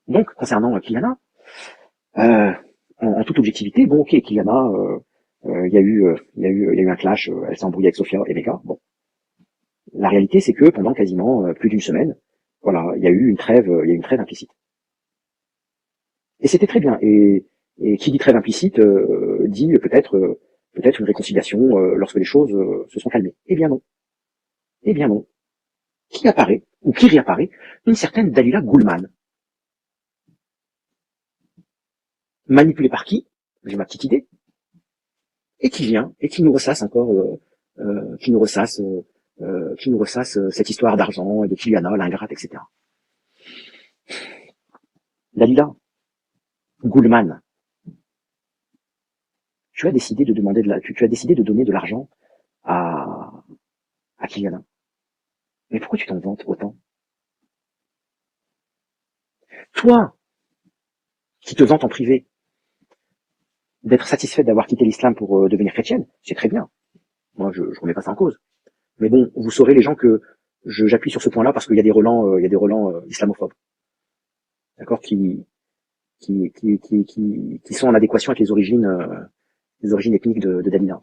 Donc, concernant Kyliana, euh, en toute objectivité, bon, ok, Kyliana, il y a eu un clash, elle s'est embrouillée avec Sofia et Becca. Bon, la réalité, c'est que pendant quasiment plus d'une semaine, voilà, il y a eu une trêve implicite. Et c'était très bien. Et qui dit trêve implicite dit peut-être une réconciliation lorsque les choses se sont calmées. Eh bien non. Eh bien non. Qui apparaît, ou qui réapparaît, une certaine Dalila Goulman. Manipulée par qui? J'ai ma petite idée. Et qui vient, et qui nous ressasse encore, qui nous ressasse cette histoire d'argent et de Kyliana, l'ingrate, etc. Dalila Goulman, tu as décidé de demander tu as décidé de donner de l'argent à, à Kyliana. Mais pourquoi tu t'en vantes autant? Toi, qui te vantes en privé d'être satisfaite d'avoir quitté l'islam pour devenir chrétienne, c'est très bien. Moi, je remets pas ça en cause. Mais bon, vous saurez les gens que j'appuie sur ce point-là parce qu'il y a des relents, islamophobes, d'accord, qui sont en adéquation avec les origines ethniques de Dalila.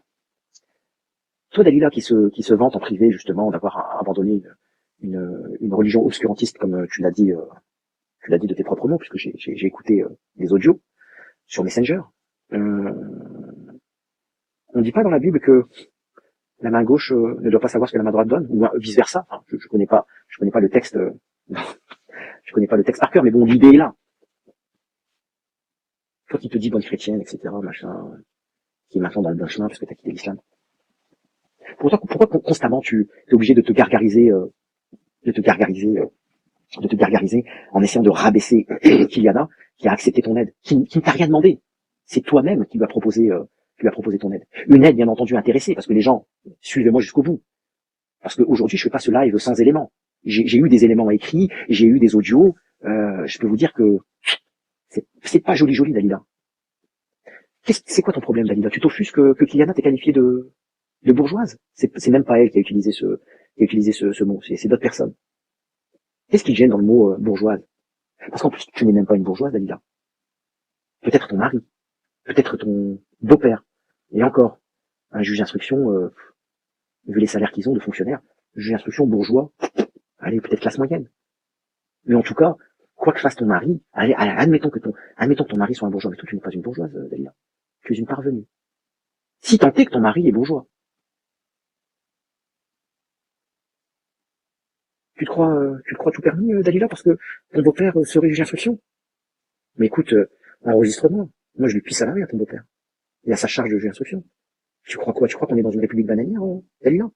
Toi, Dalila, qui se vante en privé justement d'avoir abandonné une religion obscurantiste, comme tu l'as dit de tes propres mots, puisque j'ai écouté les audios sur Messenger. Euh, on dit pas dans la Bible que la main gauche ne doit pas savoir ce que la main droite donne, ou vice versa. Enfin, je connais pas le texte, je connais pas le texte par cœur, mais bon, l'idée est là. Toi qui te dis bonne chrétienne, etc., machin, qui est maintenant dans le bon chemin parce que t'as quitté l'islam. Pourquoi constamment tu es obligé de te gargariser, de te gargariser en essayant de rabaisser Kyliana, qui a accepté ton aide, qui ne t'a rien demandé. C'est toi-même qui lui a proposé ton aide. Une aide bien entendu intéressée, parce que les gens, suivez-moi jusqu'au bout. Parce qu'aujourd'hui, je fais pas ce live sans éléments. J'ai eu des éléments écrits, j'ai eu des audios. Je peux vous dire que c'est pas joli, Dalila. C'est quoi ton problème, Dalila? Tu t'offusques que Kyliana t'ait qualifié de bourgeoise? C'est même pas elle qui a utilisé ce mot, c'est d'autres personnes. Qu'est-ce qui te gêne dans le mot bourgeoise? Parce qu'en plus, tu n'es même pas une bourgeoise, Dalila. Peut-être ton mari, peut-être ton beau-père. Et encore, un juge d'instruction, vu les salaires qu'ils ont de fonctionnaires, juge d'instruction bourgeois, allez, peut-être classe moyenne. Mais en tout cas, quoi que fasse ton mari, allez, admettons que ton mari soit un bourgeois, mais toi tu n'es pas une bourgeoise, Dalila. Tu es une parvenue. Si tant est que ton mari est bourgeois. Tu te crois tout permis, Dalila, parce que ton beau-père serait juge d'instruction? Mais écoute, enregistre-moi. Moi, je lui pisse à l'arrière, ton beau-père. Et à sa charge de juge d'instruction. Tu crois quoi? Tu crois qu'on est dans une république bananière, Dalila?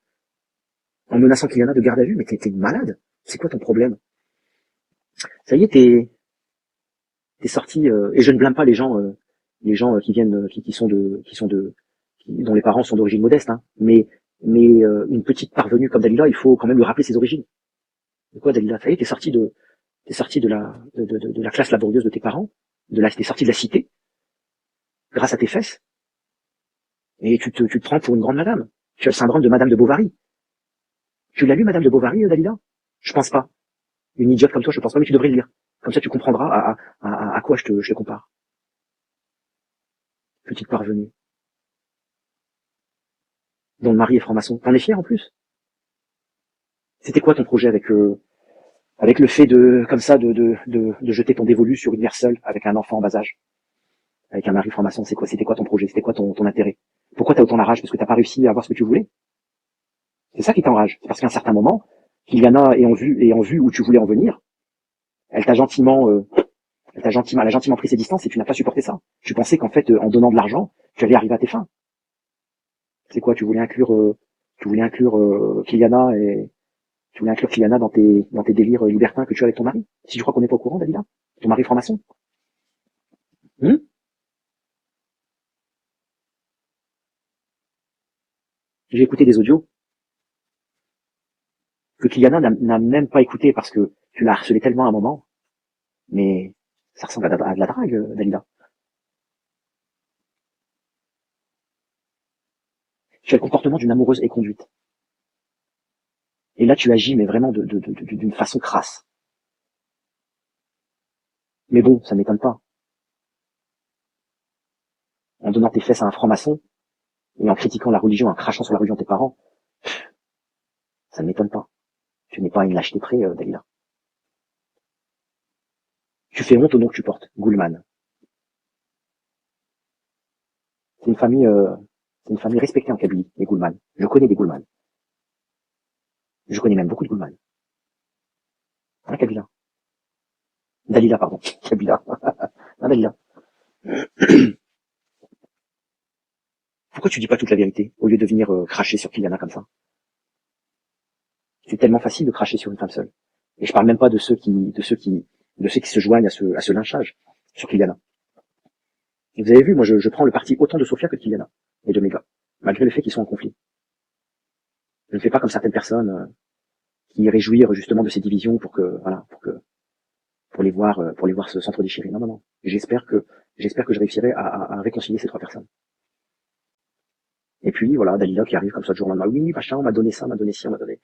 En menaçant Kyliana de garde à vue? Mais t'es une malade. C'est quoi ton problème? Ça y est, t'es sorti, et je ne blâme pas les gens qui viennent, dont les parents sont d'origine modeste, hein. Mais une petite parvenue comme Dalila, il faut quand même lui rappeler ses origines. De quoi, Dalila? Ça y est, t'es sorti de la classe laborieuse de tes parents, t'es sorti de la cité, grâce à tes fesses, et tu te prends pour une grande madame. Tu as le syndrome de Madame de Bovary. Tu l'as lu, Madame de Bovary, Dalila? Je pense pas. Une idiote comme toi, je pense pas, mais tu devrais le lire. Comme ça, tu comprendras à quoi je te compare. Petite parvenue, dont le mari est franc-maçon. T'en es fier, en plus? C'était quoi ton projet avec le fait comme ça, de jeter ton dévolu sur une mère seule, avec un enfant en bas âge, avec un mari franc-maçon? C'était quoi ton projet? C'était quoi ton intérêt? Pourquoi t'as autant la rage? Parce que t'as pas réussi à avoir ce que tu voulais? C'est ça qui t'enrage. C'est parce qu'à un certain moment, Kyliana ayant vu où tu voulais en venir, elle t'a gentiment, elle a gentiment pris ses distances et tu n'as pas supporté ça. Tu pensais qu'en fait, en donnant de l'argent, tu allais arriver à tes fins. C'est quoi? Tu voulais inclure Kyliana et tu voulais inclure Kyliana dans tes délires libertins que tu as avec ton mari? Si tu crois qu'on n'est pas au courant, Dalila, ton mari franc-maçon. Hmm. J'ai écouté des audios que Kyliana n'a même pas écouté parce que tu l'as harcelé tellement à un moment, mais ça ressemble à de la drague, Dalila. Tu as le comportement d'une amoureuse éconduite. Et là, tu agis, mais vraiment d'une façon crasse. Mais bon, ça ne m'étonne pas. En donnant tes fesses à un franc-maçon, et en critiquant la religion, en crachant sur la religion de tes parents, ça ne m'étonne pas. Tu n'es pas à une lâcheté près, Dalila. Tu fais honte au nom que tu portes, Goulman. C'est une famille respectée en Kabylie, les Goulman. Je connais des Goulman. Je connais même beaucoup de Goulman. Hein, Kabila? Dalila, pardon. Kabila. Hein, Dalila. Pourquoi tu dis pas toute la vérité, au lieu de venir cracher sur Kyliana comme ça? C'est tellement facile de cracher sur une femme seule. Et je parle même pas de ceux qui se joignent à ce lynchage sur Kyliana. Et vous avez vu, moi, je prends le parti autant de Sofia que de Kyliana et de Mega, malgré le fait qu'ils sont en conflit. Je ne fais pas comme certaines personnes qui réjouissent justement de ces divisions pour les voir se s'entre-déchirer. Non, non, non. J'espère que je réussirai à réconcilier ces trois personnes. Et puis voilà, Dalila qui arrive comme ça du jour au lendemain. Oui, machin, on m'a donné ça, on m'a donné ci, on m'a donné.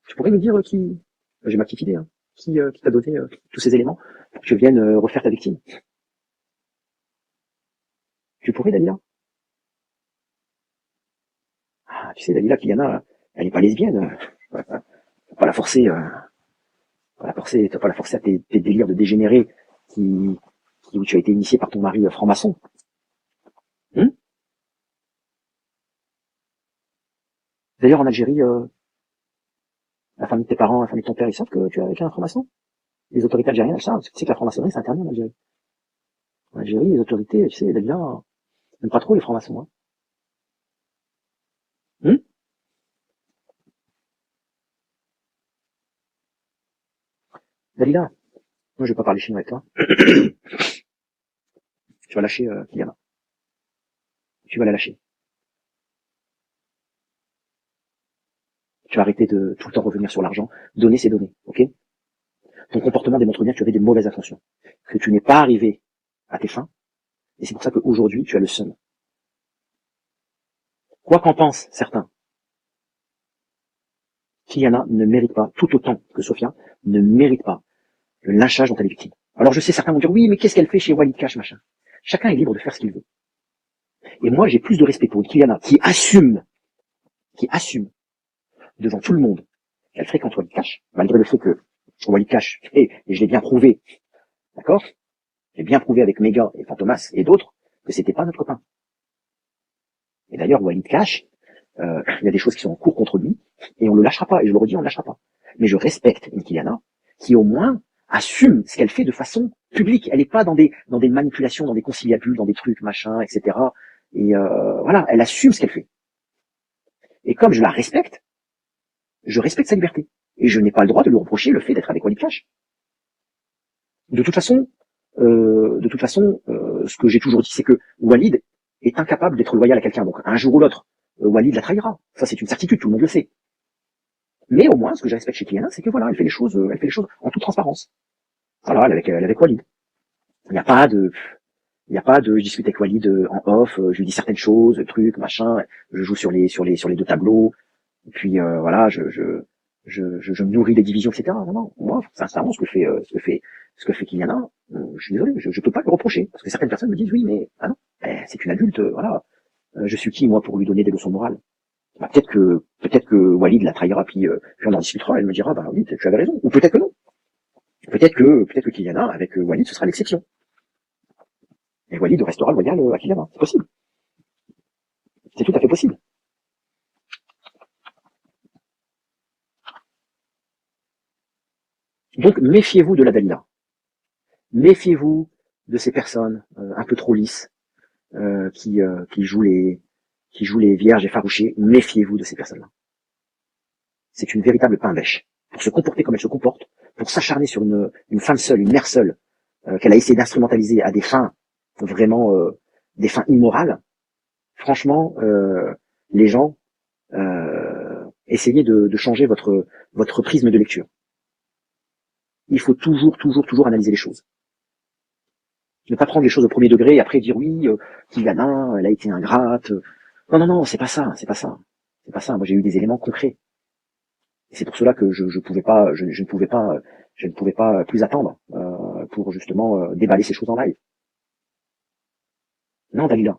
Tu pourrais me dire qui? J'ai ma petite idée. Hein. Qui t'a donné tous ces éléments pour que tu viennes refaire ta victime? Tu pourrais, Dalila? Ah, tu sais, Dalila, Kyliana, elle est pas lesbienne. Faut pas la forcer. T'as pas la forcer à tes délires de dégénéré où tu as été initié par ton mari franc-maçon. D'ailleurs, en Algérie, la famille de tes parents, la famille de ton père, ils savent que tu es avec un franc-maçon? Les autorités algériennes, elles savent. Tu sais que la franc-maçonnerie, c'est interdit en Algérie. En Algérie, les autorités, tu sais, Dalila, n'aiment pas trop les francs-maçons. Hein. Dalila, moi je vais pas parler chinois avec toi. Tu vas lâcher Kyliana. Tu vas la lâcher. Tu vas arrêter de tout le temps revenir sur l'argent. Donner, c'est donner, ok? Ton comportement démontre bien que tu avais des mauvaises intentions. Que tu n'es pas arrivé à tes fins. Et c'est pour ça qu'aujourd'hui, tu as le seum. Quoi qu'en pensent certains, Kyliana ne mérite pas, tout autant que Sofia, ne mérite pas le lynchage dont elle est victime. Alors je sais, certains vont dire, oui, mais qu'est-ce qu'elle fait chez Walid Cash, machin? Chacun est libre de faire ce qu'il veut. Et moi, j'ai plus de respect pour une Kyliana qui assume devant tout le monde qu'elle fréquente Walid Cash, malgré le fait que Walid Cash, et je l'ai bien prouvé, d'accord? J'ai bien prouvé avec Mega et Fantomas et d'autres que c'était pas notre copain. Et d'ailleurs, Walid Cash, il y a des choses qui sont en cours contre lui, et on le lâchera pas, et je le redis, on le lâchera pas. Mais je respecte une Kyliana qui au moins assume ce qu'elle fait de façon publique. Elle n'est pas dans des manipulations, dans des conciliabules, dans des trucs, machin, etc. Et voilà, elle assume ce qu'elle fait. Et comme je la respecte, je respecte sa liberté. Et je n'ai pas le droit de lui reprocher le fait d'être avec Walid Cash. De toute façon, ce que j'ai toujours dit, c'est que Walid est incapable d'être loyal à quelqu'un. Donc un jour ou l'autre, Walid la trahira. Ça, c'est une certitude, tout le monde le sait. Mais au moins, ce que je respecte chez Kyliana, c'est que voilà, elle fait les choses en toute transparence. Voilà, elle est avec Walid. Il n'y a pas de, je discute avec Walid en off, je lui dis certaines choses, trucs, machin, je joue sur les deux tableaux, et puis voilà, je me nourris des divisions, etc. Non, non, moi, sincèrement, ce que fait Kyliana, je suis désolé, je peux pas le reprocher, parce que certaines personnes me disent oui, mais ah non, c'est une adulte, voilà, je suis qui moi pour lui donner des leçons morales? Bah, peut-être que Walid la trahira, puis on en discutera, elle me dira bah oui, tu avais raison, ou peut-être que non. Peut-être que Kyliana, avec Walid, ce sera l'exception. Et Walid restera loyal à Kyliana. C'est possible. C'est tout à fait possible. Donc, méfiez-vous de la Dalila. Méfiez-vous de ces personnes un peu trop lisses qui jouent les vierges effarouchées. Méfiez-vous de ces personnes-là. C'est une véritable pain bêche. Pour se comporter comme elle se comporte, pour s'acharner sur une femme seule, une mère seule, qu'elle a essayé d'instrumentaliser à des fins vraiment des fins immorales. Franchement, les gens, essayez de changer votre prisme de lecture. Il faut toujours analyser les choses. Ne pas prendre les choses au premier degré et après dire oui, Kyliana, elle a été ingrate. Non, c'est pas ça. Moi, j'ai eu des éléments concrets. Et c'est pour cela que je ne pouvais pas Je ne pouvais pas plus attendre pour justement déballer ces choses en live. Non, Dalila.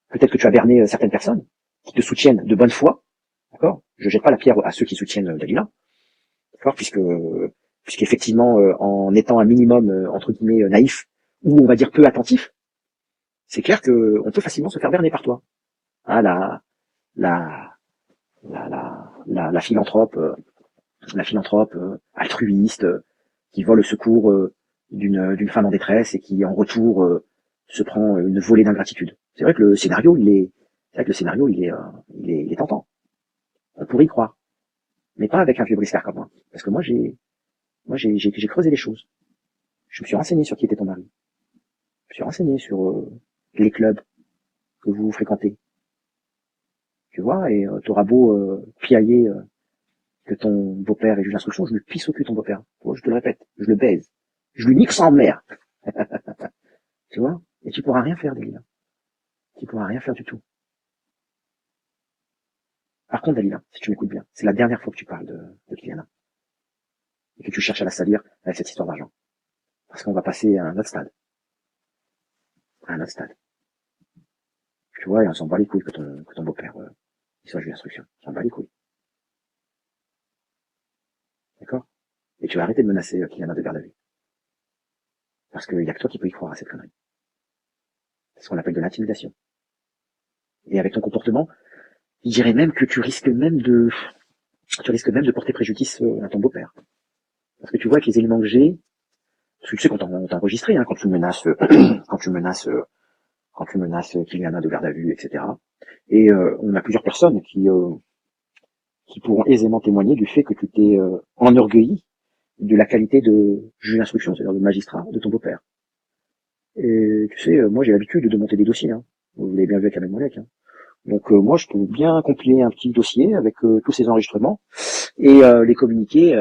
Peut-être que tu as berné certaines personnes qui te soutiennent de bonne foi, d'accord? Je jette pas la pierre à ceux qui soutiennent Dalila, d'accord? Puisqu'effectivement, en étant un minimum entre guillemets naïf ou on va dire peu attentif, c'est clair que on peut facilement se faire berner par toi. Hein, la, la philanthrope, altruiste, qui vole le secours d'une femme en détresse et qui en retour se prend une volée d'ingratitude. C'est vrai que le scénario, il est tentant. On pourrait y croire, mais pas avec un vieux briscard comme moi, parce que moi j'ai creusé les choses. Je me suis renseigné sur qui était ton mari. Je me suis renseigné sur les clubs que vous fréquentez. Tu vois, et t'auras beau piailler que ton beau-père est juge d'instruction, je lui pisse au cul ton beau-père. Je te le répète, je le baise. Je lui nique sa mère. Tu vois? Et tu pourras rien faire, Dalila. Tu pourras rien faire du tout. Par contre, Dalila, si tu m'écoutes bien, c'est la dernière fois que tu parles de Kyliana. Et que tu cherches à la salir avec cette histoire d'argent. Parce qu'on va passer à un autre stade. À un autre stade. Tu vois, et on s'en bat les couilles que ton beau-père il soit juge d'instruction. On s'en bat les couilles. D'accord? Et tu vas arrêter de menacer Kyliana de garde à vue. Parce qu'il y a que toi qui peux y croire à cette connerie. C'est ce qu'on appelle de l'intimidation. Et avec ton comportement, je dirais même que tu risques même de porter préjudice à ton beau-père. Parce que tu vois, avec les éléments que j'ai, parce que tu sais quand on t'a enregistré, hein, quand tu menaces Kyliana de garde à vue, etc. Et on a plusieurs personnes qui pourront aisément témoigner du fait que tu t'es enorgueilli de la qualité de juge d'instruction, c'est-à-dire de magistrat de ton beau-père. Et tu sais, moi j'ai l'habitude de monter des dossiers, hein. Vous l'avez bien vu avec Ahmed Moulek, hein. Donc moi je peux bien compiler un petit dossier avec tous ces enregistrements et les communiquer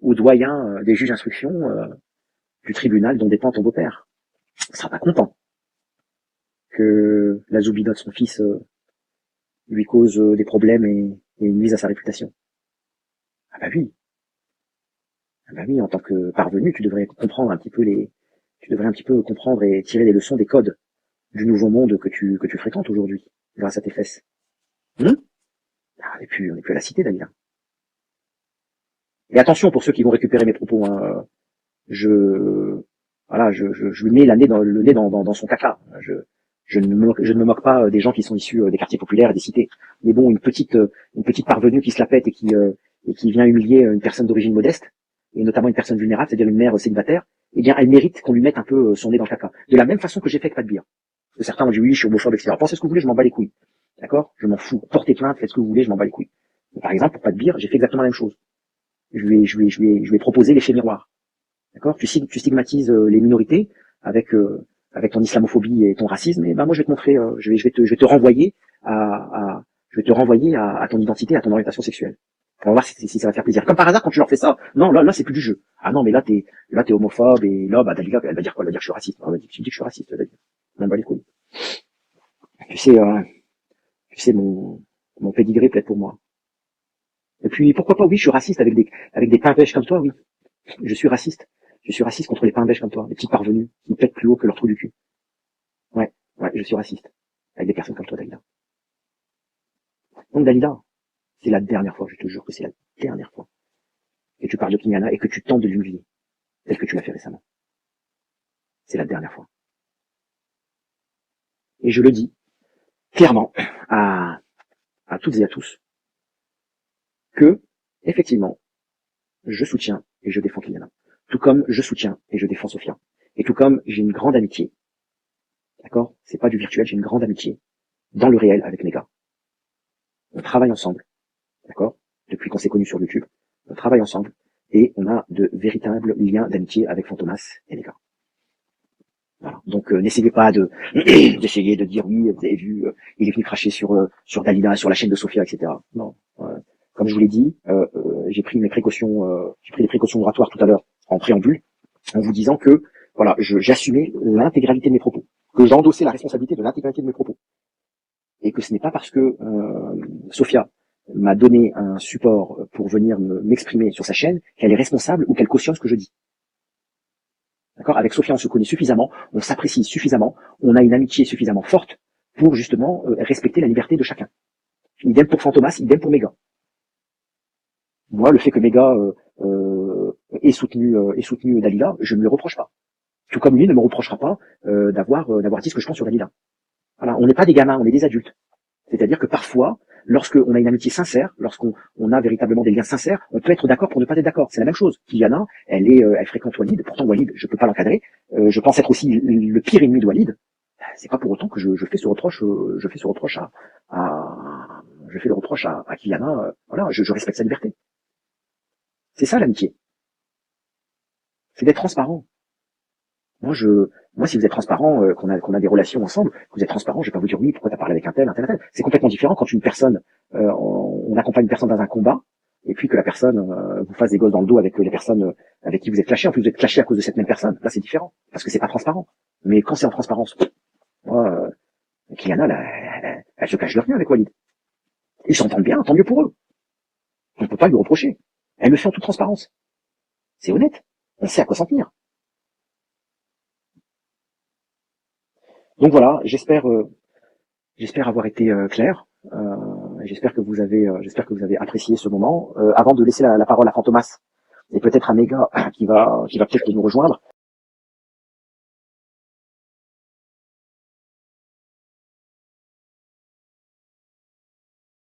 aux doyens des juges d'instruction du tribunal dont dépend ton beau-père. Il sera pas content que la zoubida de son fils lui cause des problèmes et nuise à sa réputation. Ah bah oui. Ah bah oui, en tant que parvenu, tu devrais un petit peu comprendre et tirer les leçons des codes du nouveau monde que tu fréquentes aujourd'hui, grâce à tes fesses. On n'est plus à la cité, Dalila. Et attention pour ceux qui vont récupérer mes propos, hein, je lui mets le nez dans son caca. Je ne me moque pas des gens qui sont issus des quartiers populaires et des cités. Mais bon, une petite parvenue qui se la pète et qui vient humilier une personne d'origine modeste, et notamment une personne vulnérable, c'est-à-dire une mère célibataire, eh bien, elle mérite qu'on lui mette un peu son nez dans le caca. De la même façon que j'ai fait avec Pas de Bière. Parce que certains ont dit oui, je suis homophobe, etc. Pensez ce que vous voulez, je m'en bats les couilles. D'accord? Je m'en fous. Portez plainte, faites ce que vous voulez, je m'en bats les couilles. Mais par exemple, pour Pas de Bière, j'ai fait exactement la même chose. Je lui ai proposé l'effet miroir. D'accord? Tu stigmatises les minorités avec ton islamophobie et ton racisme, et ben moi je vais te montrer, je vais te renvoyer à ton identité, à ton orientation sexuelle. On va voir si ça va faire plaisir. Comme par hasard, quand tu leur fais ça, non, là c'est plus du jeu. Ah non, mais là t'es homophobe, et là, bah, Dalila, elle va dire quoi? Elle va dire que je suis raciste. Elle va dire, tu dis que je suis raciste, Dalila. On m'en bat les couilles. Tu sais, mon pédigré plaide pour moi. Et puis, pourquoi pas, oui, je suis raciste avec des pains pêches comme toi, oui. Je suis raciste. Je suis raciste contre les pains bêches comme toi, les petits parvenus qui pètent plus haut que leur trou du cul. Ouais, je suis raciste. Avec des personnes comme toi, Dalila. Donc, Dalila, c'est la dernière fois, je te jure que c'est la dernière fois que tu parles de Kyliana et que tu tentes de l'humilier, tel que tu l'as fait récemment. C'est la dernière fois. Et je le dis clairement à toutes et à tous que, effectivement, je soutiens et je défends Kyliana. Tout comme je soutiens et je défends Sophia. Et tout comme j'ai une grande amitié. D'accord? C'est pas du virtuel, j'ai une grande amitié dans le réel avec mes gars. On travaille ensemble. D'accord? Depuis qu'on s'est connus sur YouTube. On travaille ensemble. Et on a de véritables liens d'amitié avec Fantomas et les gars. Voilà. Donc n'essayez pas d'essayer de dire oui, vous avez vu, il est venu cracher sur Dalila, sur la chaîne de Sophia, etc. Non. Comme je vous l'ai dit, j'ai pris des précautions oratoires tout à l'heure en préambule, en vous disant que voilà, j'assumais l'intégralité de mes propos, que j'endossais la responsabilité de l'intégralité de mes propos, et que ce n'est pas parce que Sophia m'a donné un support pour venir m'exprimer sur sa chaîne, qu'elle est responsable ou qu'elle cautionne ce que je dis. D'accord? Avec Sophia, on se connaît suffisamment, on s'apprécie suffisamment, on a une amitié suffisamment forte pour justement respecter la liberté de chacun. Idem pour Fantomas, idem pour Méga. Moi, le fait que Méga ait soutenu Dalila, je ne le reproche pas. Tout comme lui ne me reprochera pas d'avoir dit ce que je pense sur Dalila. Voilà, on n'est pas des gamins, on est des adultes. C'est-à-dire que parfois, lorsqu'on a une amitié sincère, lorsqu'on a véritablement des liens sincères, on peut être d'accord pour ne pas être d'accord. C'est la même chose. Kyliana, elle fréquente Walid. Pourtant, Walid, je peux pas l'encadrer. Je pense être aussi le pire ennemi de Walid. C'est pas pour autant que je fais ce reproche. Je fais le reproche à Kyliana. Voilà, je respecte sa liberté. C'est ça l'amitié. C'est d'être transparent. Moi, si vous êtes transparent, qu'on a des relations ensemble, que vous êtes transparent, je vais pas vous dire oui, pourquoi t'as parlé avec un tel. C'est complètement différent quand une personne, on accompagne une personne dans un combat, et puis que la personne vous fasse des gosses dans le dos avec les personnes avec qui vous êtes clashé. En plus, vous êtes clashé à cause de cette même personne. Là, c'est différent, parce que c'est pas transparent. Mais quand c'est en transparence, moi, Kyliana, elle se cache de rien avec Walid. Ils s'entendent bien, tant mieux pour eux. On peut pas lui reprocher. Elle le fait en toute transparence. C'est honnête. On sait à quoi s'en tenir. Donc voilà, j'espère avoir été clair. J'espère que vous avez apprécié ce moment. Avant de laisser la parole à Fantomas et peut-être à Méga qui va peut-être nous rejoindre.